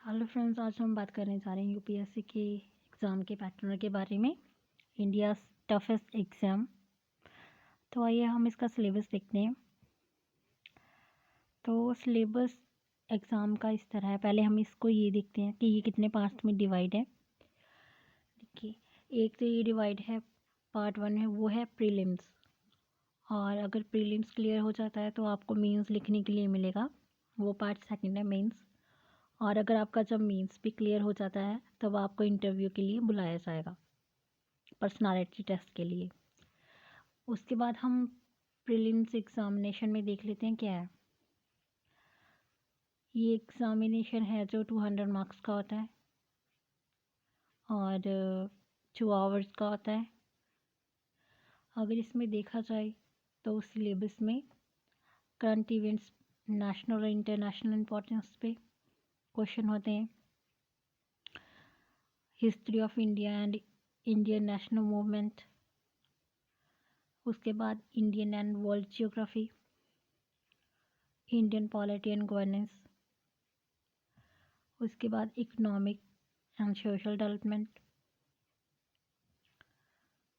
Hello friends, आज हम बात करने जा रहे हैं यूपीएससी के एग्ज़ाम के पैटर्न के बारे में। India toughest exam. तो आइए हम इसका सिलेबस देखते हैं। तो सिलेबस एग्ज़ाम का इस तरह है। पहले हम इसको ये देखते हैं कि ये कितने पार्ट्स में डिवाइड है। देखिए, एक तो ये डिवाइड है, पार्ट 1 है वो है प्रीलिम्स। और अगर प्रीलिम्स क्लियर हो जाता है तो आपको मेंस लिखने के लिए मिलेगा, वो पार्ट 2 है मेंस। और अगर आपका जब मेंस भी क्लियर हो जाता है तब आपको इंटरव्यू के लिए बुलाया जाएगा, पर्सनालिटी टेस्ट के लिए। उसके बाद हम प्रीलिम्स एग्ज़ामिनेशन में देख लेते हैं क्या है। ये एग्ज़ामिनेशन है जो 200 मार्क्स का होता है और 2 आवर्स का होता है। अगर इसमें देखा जाए तो सिलेबस में करंट इवेंट्स, नेशनल और इंटरनेशनल इम्पोर्टेंस पे क्वेश्चन होते हैं। History of India and Indian national movement. उसके बाद Indian and world geography, Indian polity and governance. उसके बाद इकोनॉमिक एंड सोशल डेवलपमेंट।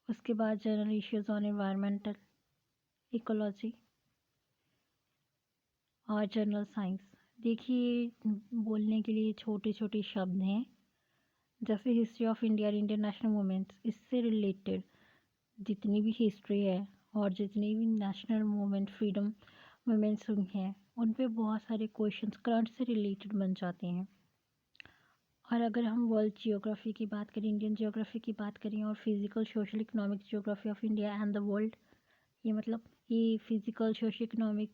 उसके बाद general issues on environmental, ecology और जनरल साइंस। देखिए, बोलने के लिए छोटे छोटे शब्द हैं, जैसे हिस्ट्री ऑफ इंडिया और इंटरनेशनल मूवमेंट्स। इससे रिलेटेड जितनी भी हिस्ट्री है और जितनी भी नेशनल मूवमेंट, फ्रीडम मूवमेंट्स हुई हैं, उन पे बहुत सारे क्वेश्चंस करंट से रिलेटेड बन जाते हैं। और अगर हम वर्ल्ड जियोग्राफी की बात करें, इंडियन जियोग्राफी की बात करें और physical social economic geography of India and the world, ये मतलब ये फिजिकल सोशल इकोनॉमिक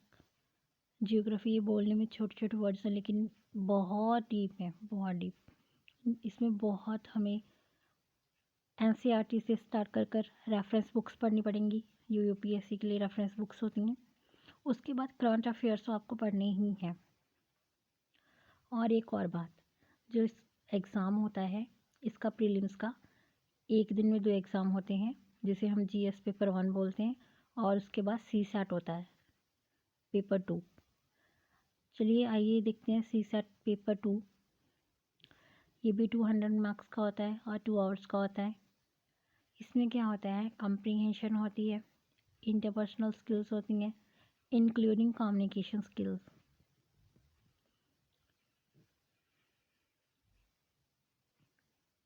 जियोग्राफी, ये बोलने में छोटे छोटे वर्ड्स हैं लेकिन बहुत डीप है, बहुत डीप। इसमें बहुत हमें एनसीईआरटी से स्टार्ट कर रेफरेंस बुक्स पढ़नी पड़ेंगी, जो यूपीएससी के लिए रेफरेंस बुक्स होती हैं। उसके बाद करंट अफेयर्स तो आपको पढ़ने ही हैं। और एक और बात, जो इस एग्ज़ाम होता है इसका प्रीलिम्स का, एक दिन में 2 एग्ज़ाम होते हैं, जिसे हम जीएस पेपर 1 बोलते हैं। और उसके बाद सी सैट होता है पेपर 2। चलिए आइए देखते हैं सी सैट पेपर 2। ये भी 200 मार्क्स का होता है और 2 आवर्स का होता है। इसमें क्या होता है, कम्प्रीहेंशन होती है, इंटरपर्सनल स्किल्स होती हैं, इंक्लूडिंग कम्युनिकेशन स्किल्स।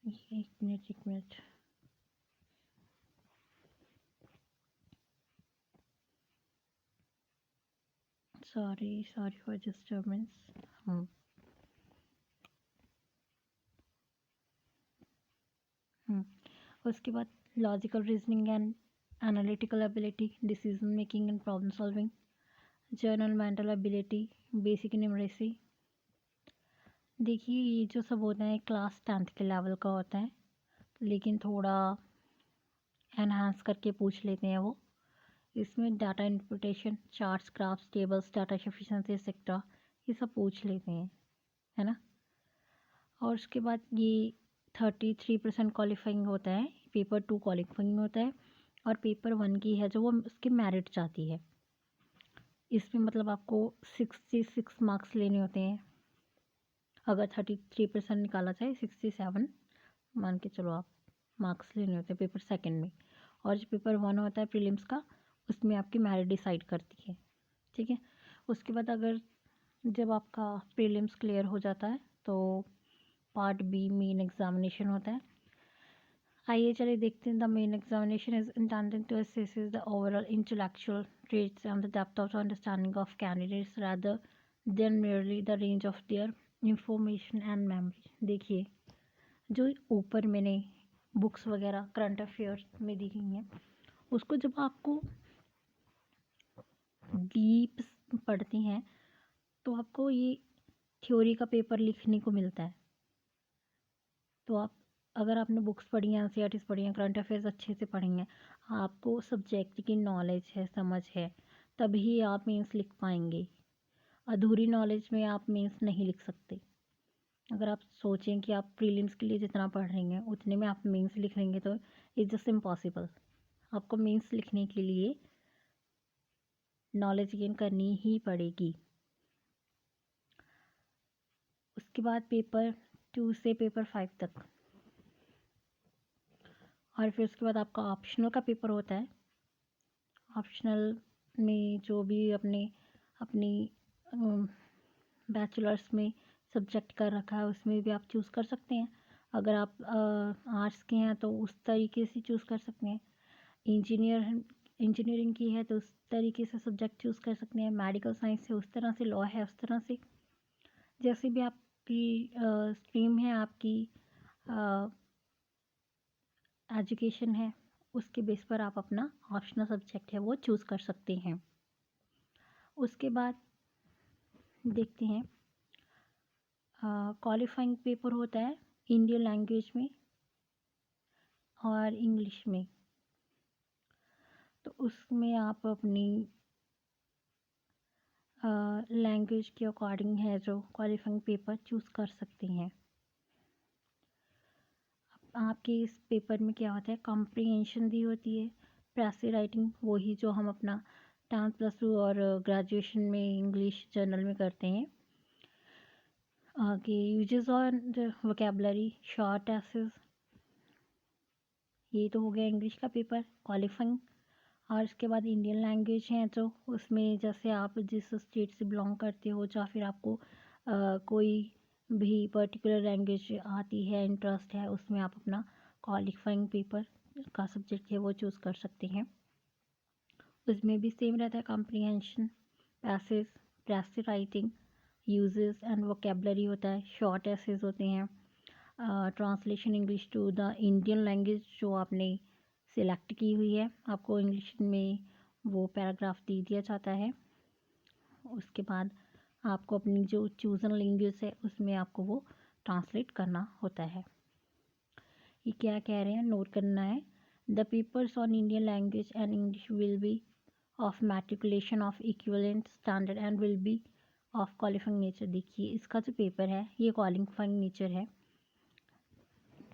एक मिनट। Sorry for disturbance. उसके बाद logical reasoning and analytical ability, decision making and problem solving, journal mental ability, basic numeracy. देखिए, ये जो सब होता है क्लास 10th के लेवल का होता है, लेकिन थोड़ा एनहांस करके पूछ लेते हैं वो। इसमें data interpretation, charts, graphs, tables, data sufficiency etcetera, ये सब पूछ लेते हैं, है ना। और उसके बाद ये 33% क्वालिफाइंग होता है, पेपर 2 क्वालिफाइंग होता है। और पेपर 1 की है जो वो उसकी मेरिट जाती है। इसमें मतलब आपको 66 मार्क्स लेने होते हैं। अगर 33% निकाला जाए, 67 मान के चलो आप, मार्क्स लेने होते हैं पेपर 2 में। और जो पेपर 1 होता है प्रीलिम्स का, उसमें आपकी मेरिट डिसाइड करती है, ठीक है। उसके बाद अगर जब आपका प्रीलिम्स क्लियर हो जाता है तो पार्ट बी मेन एग्जामिनेशन होता है। आइए चलिए देखते हैं। The main examination is intended to assess the overall intellectual traits and the depth of understanding of candidates rather than merely the range of their information and memory. देखिए, जो ऊपर मैंने बुक्स वगैरह करंट अफेयर्स में दी गई हैं, उसको जब आपको डीप पढ़ती हैं तो आपको ये थ्योरी का पेपर लिखने को मिलता है। तो आप, अगर आपने बुक्स पढ़ी हैं, एनसीईआरटीज पढ़ी हैं, करंट अफेयर्स अच्छे से पढ़ी हैं, आपको सब्जेक्ट की नॉलेज है, समझ है, तभी आप मेंस लिख पाएंगे। अधूरी नॉलेज में आप मेंस नहीं लिख सकते। अगर आप सोचें कि आप प्रीलिम्स के लिए जितना पढ़ रही हैं उतने में आप मेंस लिख लेंगे तो इट्स जस्ट इम्पॉसिबल। आपको मेंस लिखने के लिए नॉलेज गेन करनी ही पड़ेगी। उसके बाद पेपर 2 से पेपर 5 तक, और फिर उसके बाद आपका ऑप्शनल का पेपर होता है। ऑप्शनल में जो भी अपनी बैचलर्स में सब्जेक्ट कर रखा है उसमें भी आप चूज़ कर सकते हैं। अगर आप आर्ट्स के हैं तो उस तरीके से चूज़ कर सकते हैं। इंजीनियरिंग की है तो उस तरीके से सब्जेक्ट चूज़ कर सकते हैं। मेडिकल साइंस है उस तरह से, लॉ है उस तरह से, जैसे भी आपकी स्ट्रीम है, आपकी एजुकेशन है, उसके बेस पर आप अपना ऑप्शनल सब्जेक्ट है वो चूज़ कर सकते हैं। उसके बाद देखते हैं क्वालिफाइंग पेपर होता है इंडियन लैंग्वेज में और इंग्लिश में। तो उसमें आप अपनी लैंग्वेज के अकॉर्डिंग है जो क्वालिफाइंग पेपर चूज़ कर सकते हैं। आपके इस पेपर में क्या होता है, कॉम्प्रिहेंशन दी होती है, पैसिव राइटिंग, वही जो हम अपना 10+2 और ग्रेजुएशन में इंग्लिश जर्नल में करते हैं। आगे यूजेस और वोकेबलरी, शॉर्ट एसेस, ये तो हो गया इंग्लिश का पेपर क्वालिफाइंग। और उसके बाद इंडियन लैंग्वेज है तो उसमें जैसे आप जिस स्टेट से बिलोंग करते हो या फिर आपको कोई भी पर्टिकुलर लैंग्वेज आती है, इंटरेस्ट है, उसमें आप अपना क्वालिफाइंग पेपर का सब्जेक्ट है वो चूज़ कर सकते हैं। उसमें भी सेम रहता है, comprehension, passage, passive writing, uses and vocabulary होता है, शॉर्ट एसेज होते हैं, translation English to the Indian language जो आपने सिलेक्ट की हुई है, आपको इंग्लिश में वो पैराग्राफ दे दिया जाता है। उसके बाद आपको अपनी जो चूज़न लैंग्वेज है उसमें आपको वो ट्रांसलेट करना होता है। ये क्या कह रहे हैं, नोट करना है। The papers on Indian language and English will be of matriculation of equivalent standard and will be of qualifying nature. देखिए इसका जो पेपर है ये क्वालिफाइंग नेचर है।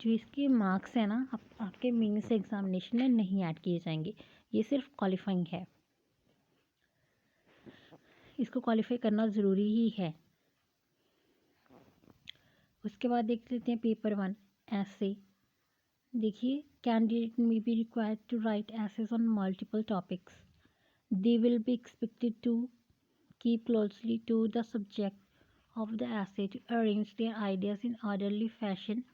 जो इसके मार्क्स है ना, आपके मेंस एग्जामिनेशन में नहीं ऐड किए जाएंगे, ये सिर्फ क्वालिफाइंग है, इसको क्वालिफाई करना ज़रूरी ही है। उसके बाद देख लेते हैं पेपर 1 ऐसे। देखिए candidate may be required to write essays on multiple topics. They will be expected to keep closely to the subject of the essay, to arrange their ideas in orderly fashion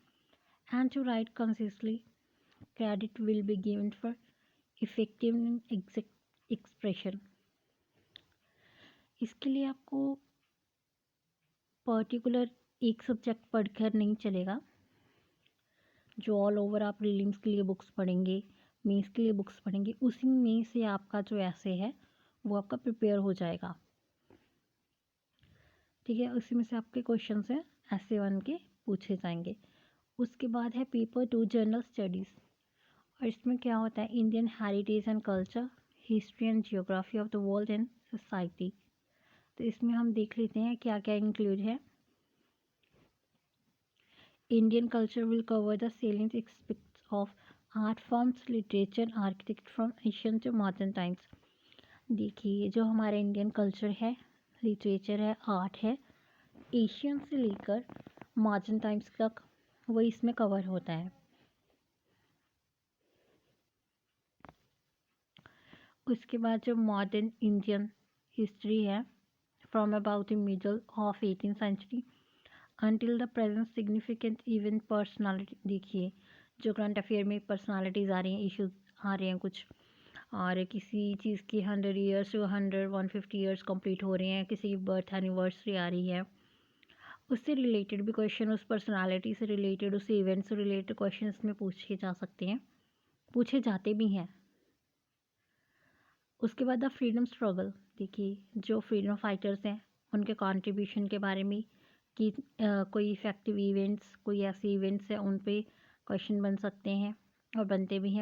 and to write concisely. Credit will be given for effective and exact expression. इसके लिए आपको particular एक subject पढ़कर नहीं चलेगा। जो all over आप prelims के लिए बुक्स पढ़ेंगे, मेंस के लिए बुक्स पढ़ेंगे, उसी में से आपका जो ऐसे है वो आपका प्रिपेयर हो जाएगा। ठीक है, उसी में से आपके क्वेश्चन हैं ऐसे 1 के पूछे जाएंगे। उसके बाद है पेपर 2 जनरल स्टडीज़, और इसमें क्या होता है, Indian heritage and culture, history and geography of the world and society. तो इसमें हम देख लेते हैं क्या क्या इंक्लूड है। Indian culture will cover the salient aspects of art forms, literature, architect from ancient to modern times. देखिए जो हमारा इंडियन कल्चर है, लिटरेचर है, आर्ट है, एशियन से लेकर मॉडर्न टाइम्स तक वो इसमें कवर होता है। उसके बाद जो मॉडर्न इंडियन हिस्ट्री है, from about the middle of 18th century until the present significant event personality। देखिए जो करंट अफेयर में पर्सनालिटीज़ आ रही हैं, इश्यूज आ रहे हैं कुछ, और किसी चीज़ की 100 ईयर्स 150 ईयर्स कंप्लीट हो रहे हैं, किसी की बर्थ एनिवर्सरी आ रही है, उससे रिलेटेड भी क्वेश्चन, उस पर्सनालिटी से रिलेटेड, उस इवेंट से रिलेटेड क्वेश्चन इसमें पूछे जा सकते हैं, पूछे जाते भी हैं। उसके बाद द फ्रीडम स्ट्रगल, देखिए जो फ्रीडम फाइटर्स हैं उनके कंट्रीब्यूशन के बारे में कि कोई इफ़ेक्टिव इवेंट्स, कोई ऐसे इवेंट्स हैं उन पे क्वेश्चन बन सकते हैं और बनते भी हैं।